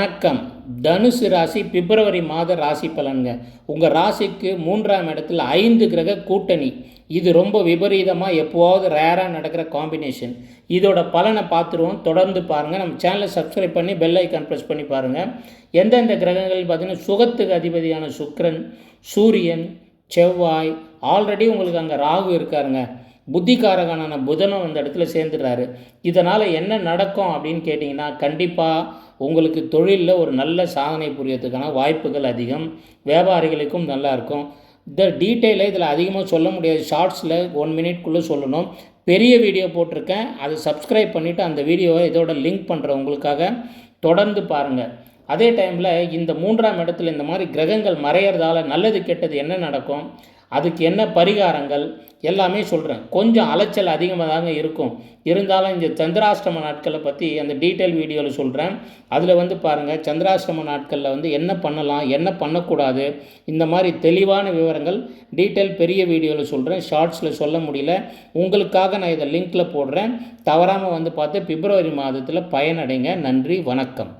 வணக்கம். தனுசு ராசி பிப்ரவரி மாத ராசி பலன்க. உங்கள் ராசிக்கு 3ஆம் இடத்துல 5 கிரக கூட்டணி. இது ரொம்ப விபரீதமாக எப்போவாவது ரேராக நடக்கிற காம்பினேஷன். இதோட பலனை பார்த்துருவோம். தொடர்ந்து பாருங்கள். நம்ம சேனலை சப்ஸ்கிரைப் பண்ணி பெல் ஐக்கான் ப்ரெஸ் பண்ணி பாருங்கள். எந்தெந்த கிரகங்கள் பார்த்திங்கன்னா சுகத்துக்கு அதிபதியான சுக்கிரன், சூரியன், செவ்வாய், ஆல்ரெடி உங்களுக்கு அங்கே ராகு இருக்காருங்க. புத்திகாரகனான புதனும் அந்த இடத்துல சேர்ந்துடுறாரு. இதனால் என்ன நடக்கும் அப்படின்னு கேட்டிங்கன்னா, கண்டிப்பாக உங்களுக்கு தொழிலில் ஒரு நல்ல சாதனை புரியறதுக்கான வாய்ப்புகள் அதிகம். வியாபாரிகளுக்கும் நல்லாயிருக்கும். இந்த டீட்டெயிலை இதில் அதிகமாக சொல்ல முடியாது. ஷார்ட்ஸில் 1 மினிட்குள்ளே சொல்லணும். பெரிய வீடியோ போட்டிருக்கேன், அதை சப்ஸ்கிரைப் பண்ணிவிட்டு அந்த வீடியோவை இதோட லிங்க் பண்ணுறேன் உங்களுக்காக. தொடர்ந்து பாருங்கள். அதே டைமில் இந்த 3ஆம் இடத்துல இந்த மாதிரி கிரகங்கள் மறையிறதால நல்லது கெட்டது என்ன நடக்கும், அதுக்கு என்ன பரிகாரங்கள் எல்லாமே சொல்கிறேன். கொஞ்சம் அலைச்சல் அதிகமாக தாங்க இருக்கும். இருந்தாலும் இந்த சந்திராஷ்டம நாட்களை பற்றி அந்த டீட்டெயில் வீடியோவில் சொல்கிறேன். அதில் பாருங்கள், சந்திராஷ்டம நாட்களில் என்ன பண்ணலாம், என்ன பண்ணக்கூடாது, இந்த மாதிரி தெளிவான விவரங்கள் டீட்டெயில் பெரிய வீடியோவில் சொல்கிறேன். ஷார்ட்ஸில் சொல்ல முடியல. உங்களுக்காக நான் இதை லிங்க்கில் போடுறேன். தவறாமல் பார்த்து பிப்ரவரி மாதத்தில் பயனடைங்க. நன்றி, வணக்கம்.